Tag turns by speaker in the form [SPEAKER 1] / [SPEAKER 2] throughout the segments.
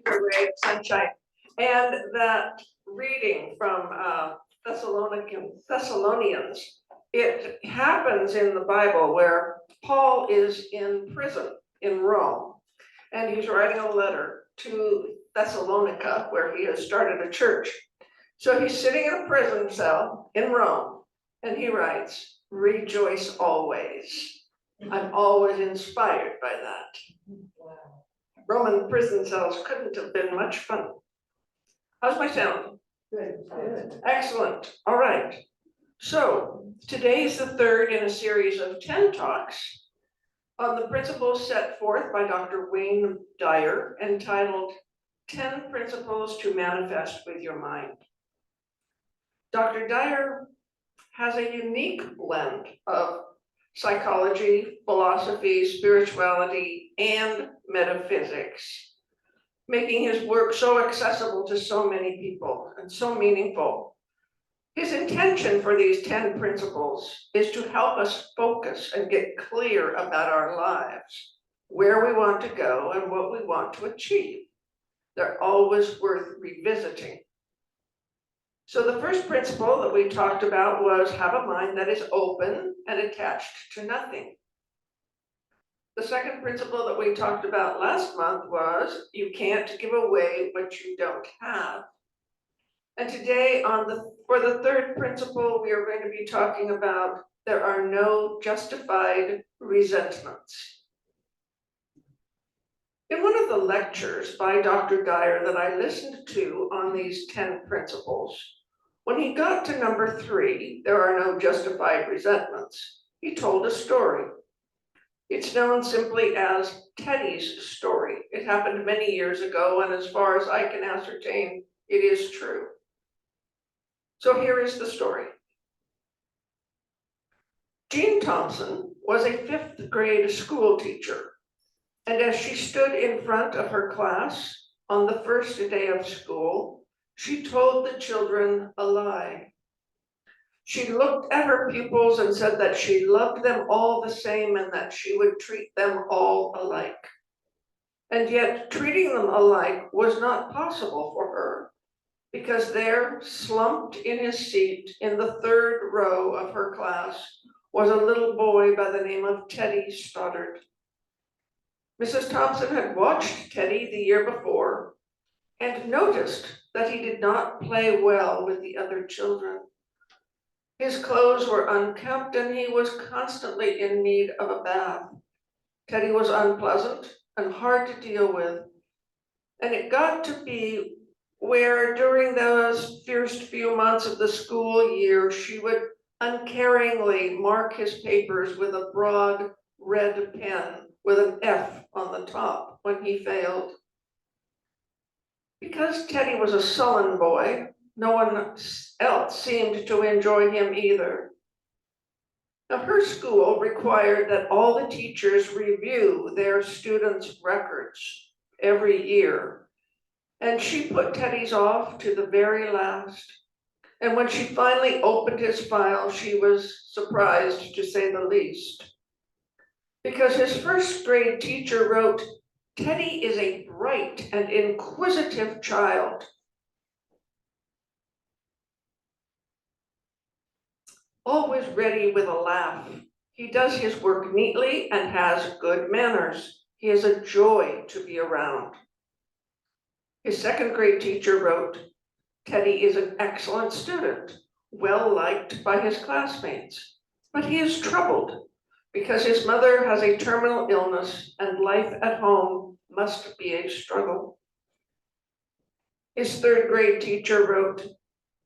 [SPEAKER 1] a ray of sunshine. And that reading from Thessalonians, it happens in the Bible where Paul is in prison in Rome, and he's writing a letter to Thessalonica, where he has started a church. So he's sitting in a prison cell in Rome, and he writes, "Rejoice always." I'm always inspired by that. Roman prison cells couldn't have been much fun. How's my sound?
[SPEAKER 2] Good.
[SPEAKER 1] Excellent. All right. So today is the third in a series of 10 talks on the principles set forth by Dr. Wayne Dyer, entitled 10 Principles to Manifest with Your Mind. Dr. Dyer has a unique blend of psychology, philosophy, spirituality, and metaphysics, making his work so accessible to so many people and so meaningful. His intention for these 10 principles is to help us focus and get clear about our lives, where we want to go and what we want to achieve. They're always worth revisiting. So the first principle that we talked about was have a mind that is open and attached to nothing. The second principle that we talked about last month was you can't give away what you don't have. And today for the third principle, we are going to be talking about there are no justified resentments. In one of the lectures by Dr. Dyer that I listened to on these 10 principles, when he got to number 3, there are no justified resentments, he told a story. It's known simply as Teddy's story. It happened many years ago, and as far as I can ascertain, it is true. So here is the story. Jean Thompson was a 5th grade school teacher, and as she stood in front of her class on the first day of school, she told the children a lie. She looked at her pupils and said that she loved them all the same and that she would treat them all alike. And yet treating them alike was not possible for her, because there, slumped in his seat in the 3rd row of her class, was a little boy by the name of Teddy Stoddard. Mrs. Thompson had watched Teddy the year before and noticed that he did not play well with the other children. His clothes were unkempt and he was constantly in need of a bath. Teddy was unpleasant and hard to deal with, and it got to be where during those first few months of the school year, she would uncaringly mark his papers with a broad red pen with an F on the top when he failed. Because Teddy was a sullen boy, no one else seemed to enjoy him either. Now, her school required that all the teachers review their students' records every year. And she put Teddy's off to the very last. And when she finally opened his file, she was surprised, to say the least. Because his 1st grade teacher wrote, "Teddy is a bright and inquisitive child." Always ready with a laugh. He does his work neatly and has good manners. He is a joy to be around. His 2nd grade teacher wrote, "Teddy is an excellent student, well liked by his classmates, but he is troubled because his mother has a terminal illness and life at home must be a struggle." His 3rd grade teacher wrote,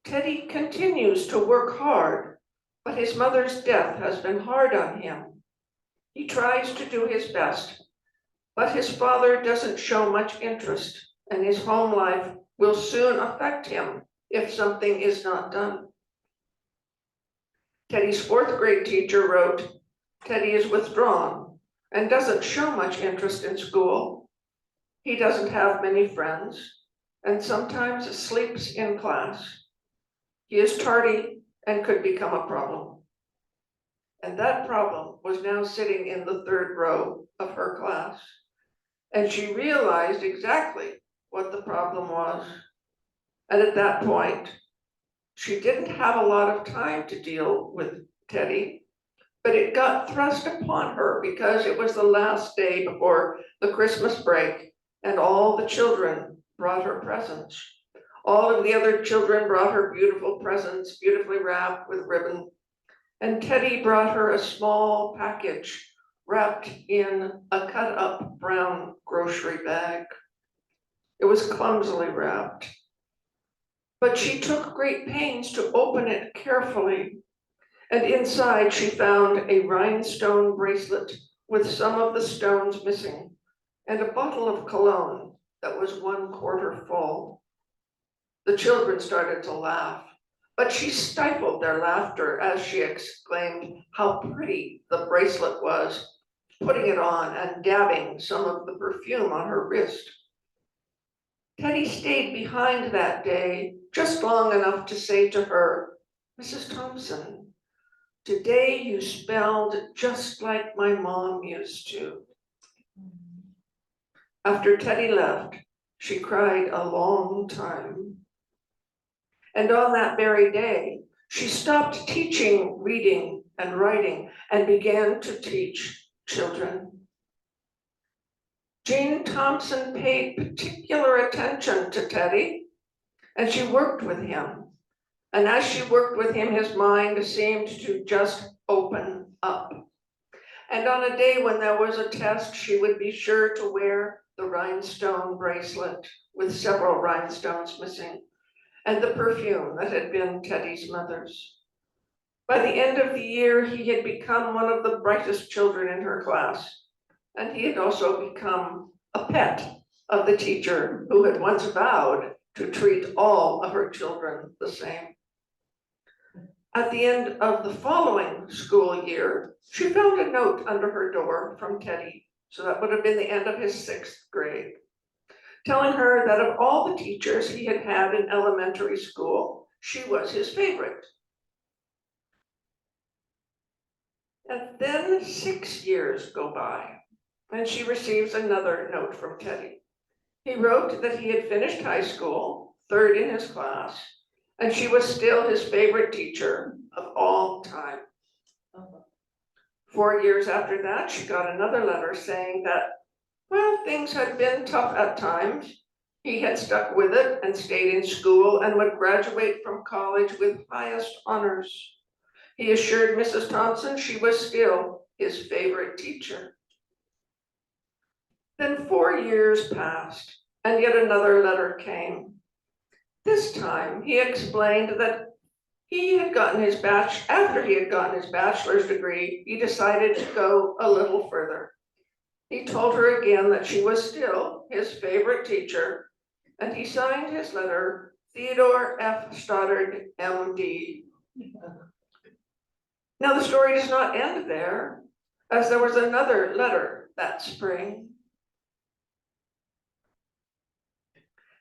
[SPEAKER 1] "Teddy continues to work hard, but his mother's death has been hard on him. He tries to do his best, but his father doesn't show much interest, and his home life will soon affect him if something is not done." Teddy's 4th grade teacher wrote, "Teddy is withdrawn and doesn't show much interest in school. He doesn't have many friends and sometimes sleeps in class. He is tardy and could become a problem." And that problem was now sitting in the 3rd row of her class. and she realized exactly what the problem was. And at that point, she didn't have a lot of time to deal with Teddy, but it got thrust upon her because it was the last day before the Christmas break, and all the children brought her presents. All of the other children brought her beautiful presents, beautifully wrapped with ribbon. And Teddy brought her a small package wrapped in a cut up brown grocery bag. It was clumsily wrapped, but she took great pains to open it carefully. And inside she found a rhinestone bracelet with some of the stones missing, and a bottle of cologne that was 1/4 full. The children started to laugh, but she stifled their laughter as she exclaimed how pretty the bracelet was, putting it on and dabbing some of the perfume on her wrist. Teddy stayed behind that day, just long enough to say to her, "Mrs. Thompson, today you spelled just like my mom used to." After Teddy left, she cried a long time. And on that very day, she stopped teaching reading and writing and began to teach children. Jean Thompson paid particular attention to Teddy, and she worked with him. And as she worked with him, his mind seemed to just open up. And on a day when there was a test, she would be sure to wear the rhinestone bracelet with several rhinestones missing, and the perfume that had been Teddy's mother's. By the end of the year, he had become one of the brightest children in her class, and he had also become a pet of the teacher who had once vowed to treat all of her children the same. At the end of the following school year, she found a note under her door from Teddy, so that would have been the end of his 6th grade, telling her that of all the teachers he had had in elementary school, she was his favorite. And then 6 years go by, and she receives another note from Teddy. He wrote that he had finished high school, 3rd in his class, and she was still his favorite teacher of all time. 4 years after that, she got another letter saying that, well, things had been tough at times. He had stuck with it and stayed in school and would graduate from college with highest honors. He assured Mrs. Thompson she was still his favorite teacher. Then 4 years passed, and yet another letter came. This time, he explained that after he had gotten his bachelor's degree, he decided to go a little further. He told her again that she was still his favorite teacher, and he signed his letter, Theodore F. Stoddard, MD. Now, the story does not end there, as there was another letter that spring.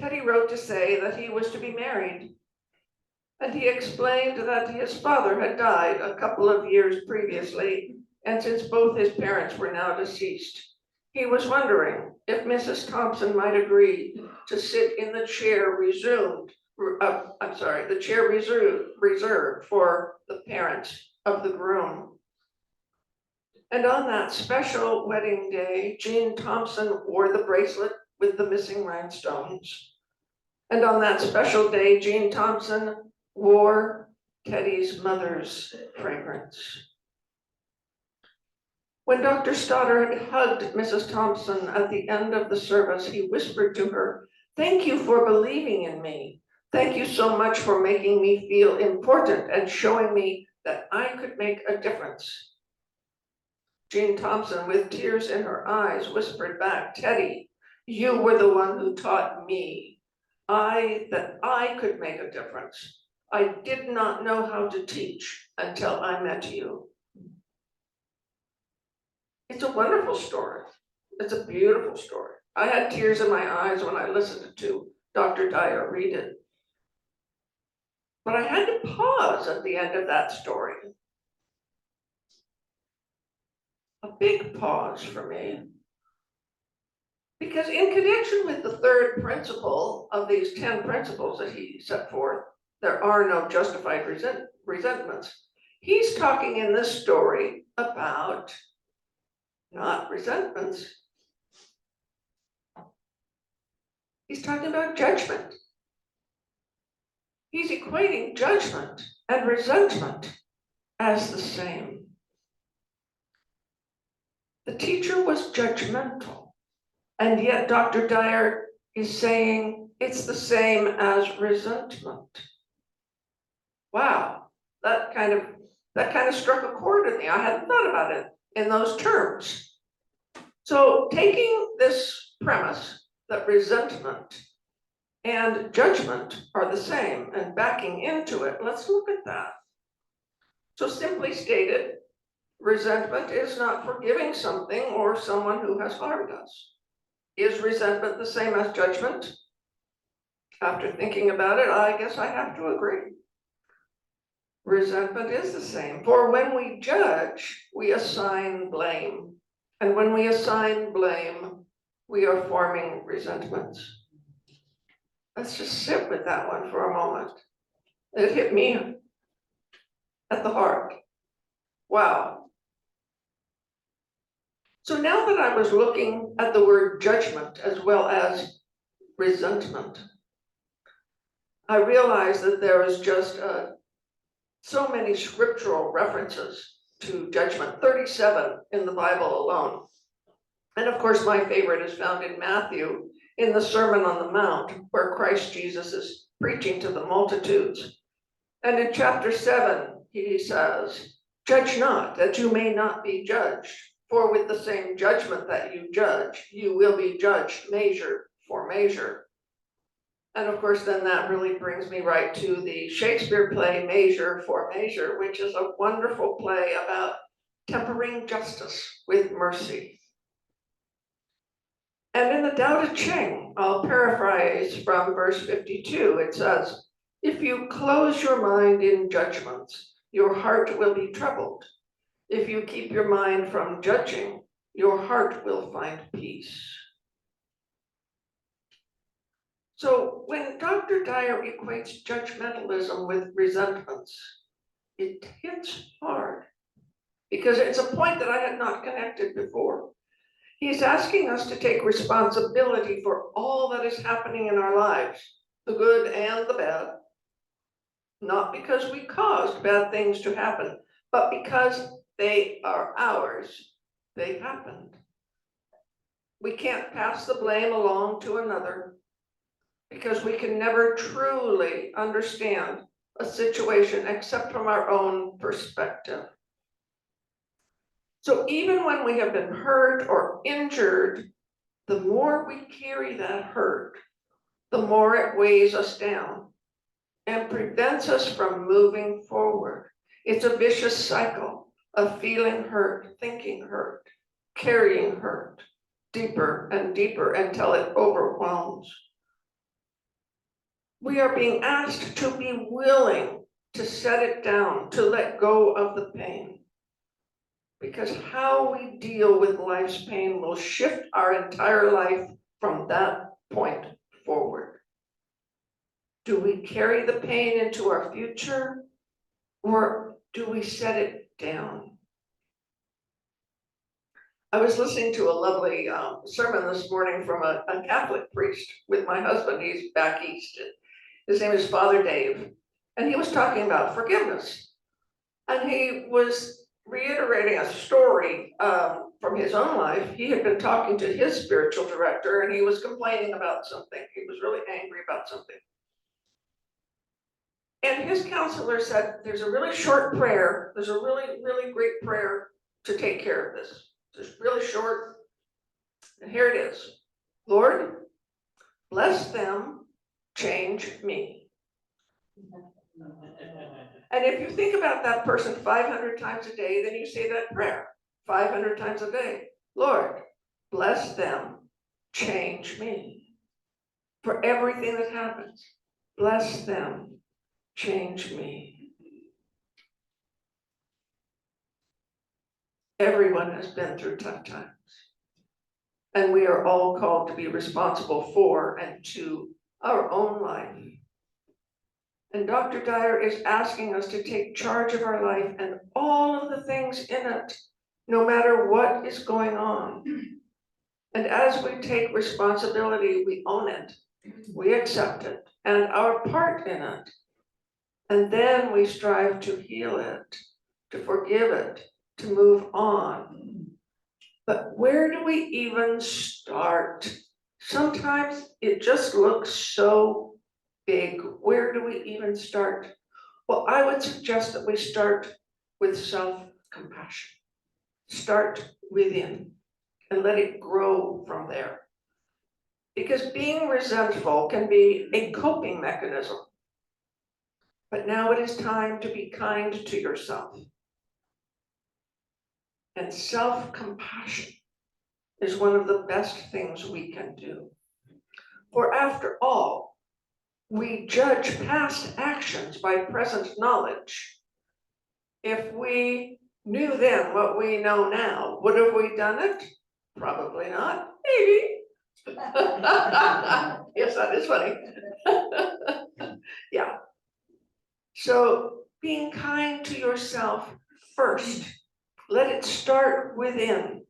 [SPEAKER 1] Teddy wrote to say that he was to be married, and he explained that his father had died a couple of years previously, and since both his parents were now deceased, he was wondering if Mrs. Thompson might agree to sit in the chair reserved for the parents of the groom. And on that special wedding day, Jean Thompson wore the bracelet with the missing rhinestones. And on that special day, Jean Thompson wore Teddy's mother's fragrance. When Dr. Stoddard hugged Mrs. Thompson at the end of the service, he whispered to her, "Thank you for believing in me. Thank you so much for making me feel important and showing me that I could make a difference." Jean Thompson, with tears in her eyes, whispered back, "Teddy, you were the one who taught me that I could make a difference. I did not know how to teach until I met you." It's a wonderful story. It's a beautiful story. I had tears in my eyes when I listened to Dr. Dyer read it. But I had to pause at the end of that story. A big pause for me. Because in connection with the third principle of these 10 principles that he set forth, there are no justified resentments. He's talking in this story about not resentments. He's talking about judgment. He's equating judgment and resentment as the same. The teacher was judgmental, and yet Dr. Dyer is saying it's the same as resentment. Wow, that kind of struck a chord in me. I hadn't thought about it in those terms. So taking this premise that resentment and judgment are the same and backing into it, let's look at that. So simply stated, resentment is not forgiving something or someone who has harmed us. Is resentment the same as judgment? After thinking about it, I guess I have to agree. Resentment is the same. For when we judge, we assign blame. And when we assign blame, we are forming resentments. Let's just sit with that one for a moment. It hit me at the heart. Wow. So now that I was looking at the word judgment as well as resentment, I realized that there is just so many scriptural references to judgment, 37 in the Bible alone. And of course, my favorite is found in Matthew in the Sermon on the Mount, where Christ Jesus is preaching to the multitudes. And in chapter 7, he says, "Judge not, that you may not be judged. For with the same judgment that you judge, you will be judged measure for measure." And of course, then that really brings me right to the Shakespeare play, Measure for Measure, which is a wonderful play about tempering justice with mercy. And in the Tao Te Ching, I'll paraphrase from verse 52, it says, "If you close your mind in judgments, your heart will be troubled. If you keep your mind from judging, your heart will find peace." So when Dr. Dyer equates judgmentalism with resentments, it hits hard because it's a point that I had not connected before. He's asking us to take responsibility for all that is happening in our lives, the good and the bad, not because we caused bad things to happen, but because they are ours. They happened. We can't pass the blame along to another because we can never truly understand a situation except from our own perspective. So even when we have been hurt or injured, the more we carry that hurt, the more it weighs us down and prevents us from moving forward. It's a vicious cycle of feeling hurt, thinking hurt, carrying hurt, deeper and deeper until it overwhelms. We are being asked to be willing to set it down, to let go of the pain. Because how we deal with life's pain will shift our entire life from that point forward. Do we carry the pain into our future, or do we set it down? I was listening to a lovely sermon this morning from a Catholic priest with my husband. He's back east. His name is Father Dave, and he was talking about forgiveness. And he was reiterating a story from his own life. He had been talking to his spiritual director, and he was complaining about something. He was really angry about something. And his counselor said, "There's a really short prayer. There's a really, really great prayer to take care of this. It's really short. And here it is. Lord, bless them, change me." And if you think about that person 500 times a day, then you say that prayer 500 times a day. Lord, bless them, change me. For everything that happens, bless them, change me. Everyone has been through tough times. and we are all called to be responsible for and to our own life. And Dr. Dyer is asking us to take charge of our life and all of the things in it, no matter what is going on. And as we take responsibility, we own it, we accept it, and our part in it. And then we strive to heal it, to forgive it, to move on. But where do we even start? Sometimes it just looks so big. Where do we even start? Well, I would suggest that we start with self-compassion. Start within and let it grow from there. Because being resentful can be a coping mechanism. But now it is time to be kind to yourself. And self-compassion is one of the best things we can do. For after all, we judge past actions by present knowledge. If we knew then what we know now, would have we done it? Probably not, maybe. Yes, that is funny. Yeah. So being kind to yourself first. Let it start within.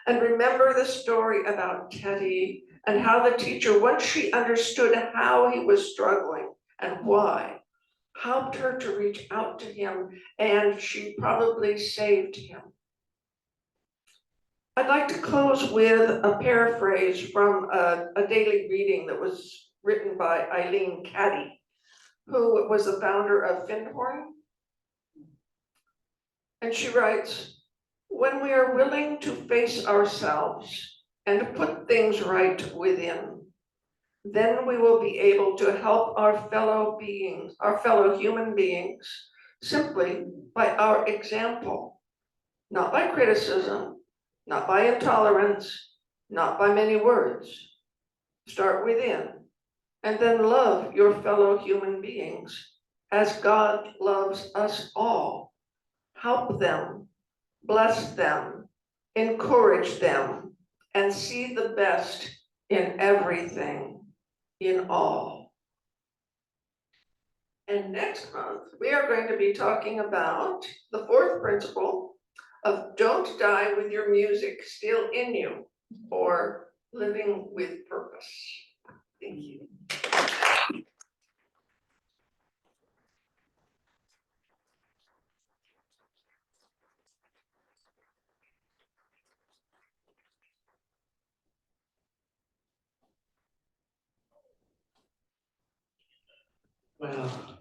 [SPEAKER 1] And remember the story about Teddy and how the teacher, once she understood how he was struggling and why, helped her to reach out to him, and she probably saved him. I'd like to close with a paraphrase from a daily reading that was written by Eileen Caddy, who was the founder of Findhorn. And she writes, when we are willing to face ourselves and to put things right within, then we will be able to help our fellow human beings, simply by our example, not by criticism, not by intolerance, not by many words. Start within, and then love your fellow human beings as God loves us all. Help them, bless them, encourage them, and see the best in everything, in all. And next month, we are going to be talking about the fourth principle of don't die with your music still in you, or living with purpose. Thank you. Well,